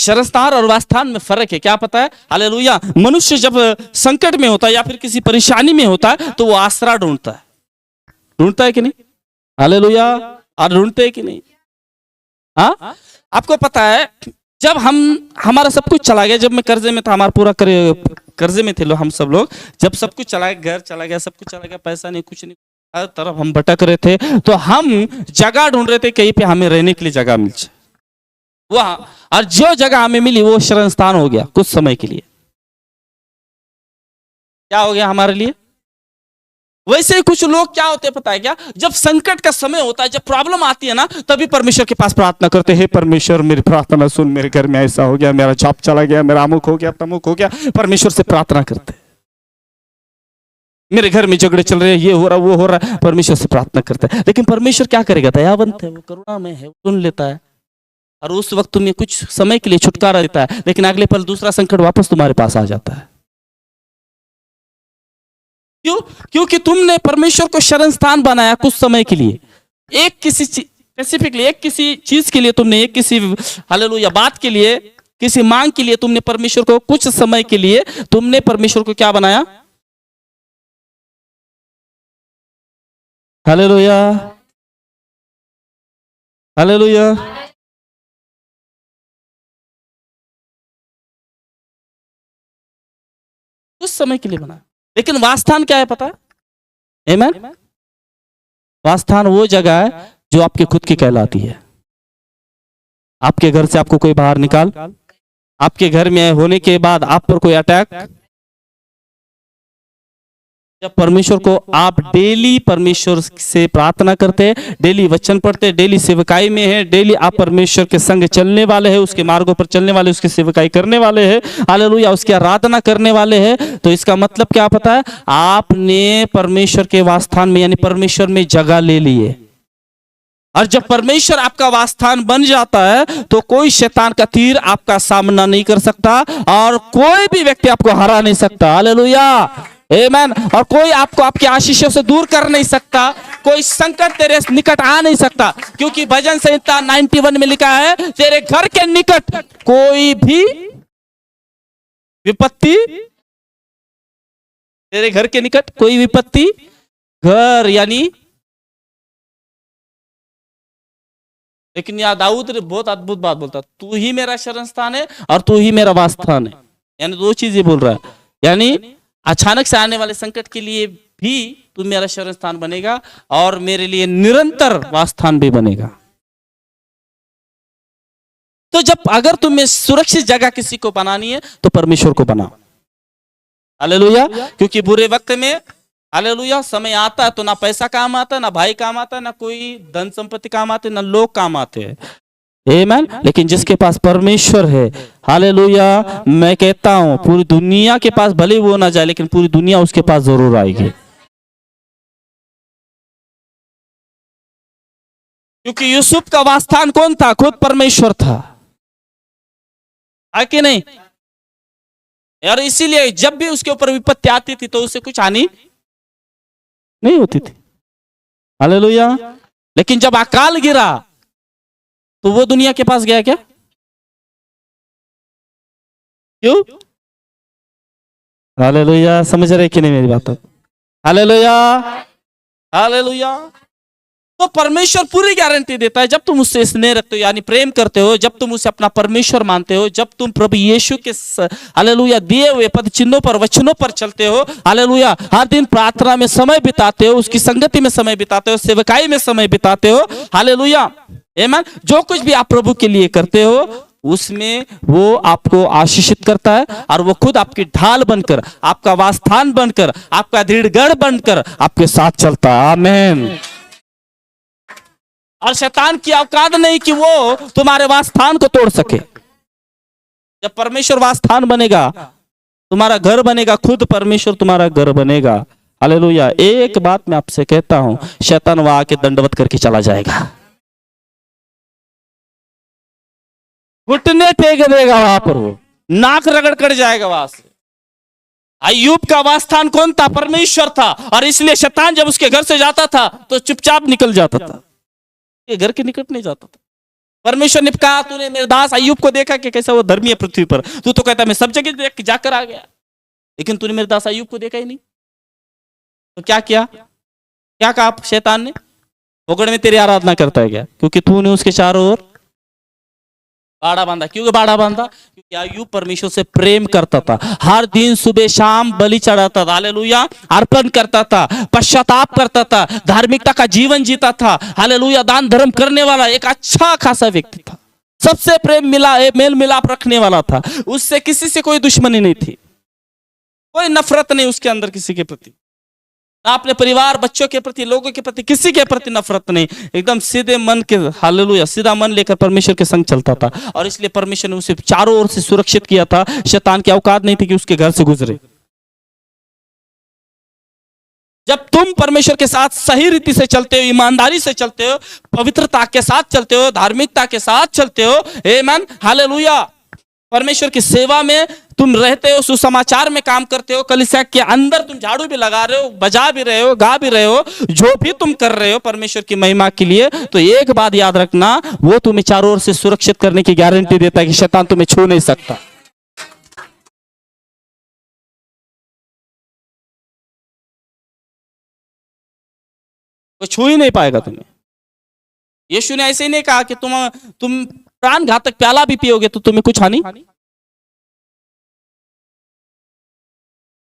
शरणस्थान और वासस्थान में फर्क है, क्या पता है? हालेलुया। मनुष्य जब संकट में होता है या फिर किसी परेशानी में होता है तो वो आसरा ढूंढता है कि नहीं? हालेलुया। और ढूंढते है कि नहीं? हाँ, आपको पता है जब हमारा सब कुछ चला गया, जब मैं कर्जे में था, हमारा पूरा कर्जे में थे लोग, हम सब लोग, जब सब कुछ चला गया, घर चला गया, सब कुछ चला गया, पैसा नहीं, कुछ नहीं, हर तरफ हम भटक रहे थे, तो हम जगह ढूंढ रहे थे कहीं पे हमें रहने के लिए जगह मिल जाए वहां, और जो जगह हमें मिली वो शरण स्थान हो गया कुछ समय के लिए। क्या हो गया हमारे लिए? वैसे ही कुछ लोग क्या होते हैं पता है क्या? जब संकट का समय होता है, जब प्रॉब्लम आती है ना, तभी परमेश्वर के पास प्रार्थना करते हैं, हे परमेश्वर मेरी प्रार्थना सुन, मेरे घर में ऐसा हो गया, मेरा जॉब चला गया, मेरा अमुक हो गया, तमुक हो गया। परमेश्वर से प्रार्थना करते हैं, मेरे घर में झगड़े चल रहे हैं, ये हो रहा, वो हो रहा, परमेश्वर से प्रार्थना करते हैं। लेकिन परमेश्वर क्या करेगा? दयावंत है, वो करुणा में है, सुन लेता है, और उस वक्त तुम्हें कुछ समय के लिए छुटकारा देता है, लेकिन अगले पल दूसरा संकट वापस तुम्हारे पास आ जाता है। क्यों? क्योंकि तुमने परमेश्वर को शरण स्थान बनाया कुछ समय के लिए, एक किसी स्पेसिफिकली एक किसी चीज के लिए, तुमने एक किसी हालेलुया बात के लिए, किसी मांग के लिए तुमने परमेश्वर को कुछ समय के लिए तुमने परमेश्वर को क्या बनाया? Hallelujah, hallelujah. कुछ समय के लिए बनाया, लेकिन वासस्थान क्या है पता है? आमीन। वासस्थान वो जगह है जो आपके खुद की कहलाती है। आपके घर से आपको कोई बाहर निकाल, आपके घर में होने के बाद आप पर कोई अटैक, जब परमेश्वर को आप डेली परमेश्वर से प्रार्थना करते हैं, डेली वचन पढ़ते हैं, डेली सेवकाई में है, डेली आप परमेश्वर के संग चलने वाले हैं, उसके मार्गों पर चलने वाले, उसकी सेवकाई करने वाले हैं, हालेलुया, उसकी आराधना करने वाले हैं, तो इसका मतलब क्या पता है? आपने परमेश्वर के वासस्थान में यानी परमेश्वर में जगह ले ली है। और जब परमेश्वर आपका वासस्थान बन जाता है तो कोई शैतान का तीर आपका सामना नहीं कर सकता, और कोई भी व्यक्ति आपको हरा नहीं सकता। हालेलुया, आमीन। और कोई आपको आपकी आशीषों से दूर कर नहीं सकता, कोई संकट तेरे निकट आ नहीं सकता, क्योंकि भजन संहिता 91 में लिखा है, तेरे घर के निकट कोई भी विपत्ति, तेरे घर के निकट कोई विपत्ति, घर यानी, लेकिन यहाँ दाऊद ने बहुत अद्भुत बात बोलता, तू ही मेरा शरण स्थान है और तू ही मेरा वासस्थान है। यानी दो चीजें बोल रहा है, यानी अचानक से आने वाले संकट के लिए भी तू मेरा शरण स्थान बनेगा और मेरे लिए निरंतर वासस्थान भी बनेगा। तो जब अगर तुम्हें सुरक्षित जगह किसी को बनानी है तो परमेश्वर को बनाओ। हालेलुया। क्योंकि बुरे वक्त में हालेलुया समय आता है तो ना पैसा काम आता है, ना भाई काम आता है, ना कोई धन संपत्ति काम आते, ना लोग काम आते हैं। आमीन। लेकिन जिसके पास परमेश्वर है, हालेलुया, मैं कहता हूं पूरी दुनिया के पास भले वो ना जाए, लेकिन पूरी दुनिया उसके पास जरूर आएगी। क्योंकि यूसुफ का वासस्थान कौन था? खुद परमेश्वर था, है कि नहीं? और इसीलिए जब भी उसके ऊपर विपत्ति आती थी तो उसे कुछ हानि नहीं होती थी। हालेलुया। लेकिन जब अकाल गिरा तो वो दुनिया के पास गया क्या? क्यों? हालेलुया। समझ रहे कि नहीं मेरी बात? Hallelujah, hallelujah. तो परमेश्वर पूरी गारंटी देता है, जब तुम उससे स्नेह रखते हो यानी प्रेम करते हो, जब तुम उसे अपना परमेश्वर मानते हो, जब तुम प्रभु यीशु के हालेलुया दिए हुए पद चिन्हों पर, वचनों पर चलते हो, हालेलुया, हर दिन प्रार्थना में समय बिताते हो, उसकी संगति में समय बिताते हो, सेवकाई में समय बिताते हो, हालेलुया, आमीन। जो कुछ भी आप प्रभु के लिए करते हो उसमें वो आपको आशीषित करता है, और वो खुद आपकी ढाल बनकर, आपका वासस्थान बनकर, आपका दृढ़गढ़ बनकर आपके साथ चलता है। आमीन। और शैतान की औकात नहीं कि वो तुम्हारे वासस्थान को तोड़ सके। जब परमेश्वर वासस्थान बनेगा, तुम्हारा घर बनेगा, खुद परमेश्वर तुम्हारा घर बनेगा। हालेलुया। एक बात मैं आपसे कहता हूं, शैतान वहां आके दंडवत करके चला जाएगा, घुटने टेक देगा वहां पर, वो नाक रगड़ कर जाएगा वहां से। अय्यूब का वासस्थान कौन था? परमेश्वर था, और इसलिए शैतान जब उसके घर से जाता था तो चुपचाप निकल जाता था, घर के निकट नहीं जाता था। परमेश्वर ने कहा तूने मेरे दास अय्यूब को देखा कि कैसा वो धर्मी है पृथ्वी पर, तू तो कहता मैं सब जगह देख के जाकर आ गया, लेकिन तूने मेरे दास अय्यूब को देखा ही नहीं। तो क्या किया, क्या कहा शैतान ने, पकड़ में तेरी आराधना करता है क्या, क्योंकि तूने उसके चारों ओर बाड़ा बांधा। क्यों बाड़ा बांधा, क्योंकि अय्यूब परमेश्वर से प्रेम करता था, हर दिन सुबह शाम बलि चढ़ाता था, हालेलुया, अर्पण करता था, पश्चाताप करता था, धार्मिकता का जीवन जीता था, हालेलुया, दान धर्म करने वाला एक अच्छा खासा व्यक्ति था, सबसे प्रेम मेल मिलाप रखने वाला था, उससे किसी से कोई दुश्मनी नहीं थी, कोई नफरत नहीं उसके अंदर किसी के प्रति, ना अपने परिवार बच्चों के प्रति, लोगों के प्रति, किसी के प्रति नफरत नहीं, एकदम सीधे मन के, हालेलुया, सीधा मन लेकर परमेश्वर के संग चलता था। और इसलिए परमेश्वर ने उसे चारों ओर से सुरक्षित किया था, शैतान की औकात नहीं थी कि उसके घर से गुजरे। जब तुम परमेश्वर के साथ सही रीति से चलते हो, ईमानदारी से चलते हो, पवित्रता के साथ चलते हो, धार्मिकता के साथ चलते हो, आमीन, हालेलुया, परमेश्वर की सेवा में तुम रहते हो, सुसमाचार में काम करते हो, कलीसिया के अंदर तुम झाड़ू भी लगा रहे हो, बजा भी रहे हो, गा भी रहे हो, जो भी तुम कर रहे हो परमेश्वर की महिमा के लिए, तो एक बात याद रखना, वो तुम्हें चारों ओर से सुरक्षित करने की गारंटी देता है कि शैतान तुम्हें छू नहीं सकता। वो छू ही नहीं पाएगा तुम्हें। यीशु ने ऐसे ही नहीं कहा कि तुम प्राण घातक प्याला भी पियोगे तो तुम्हें कुछ हानि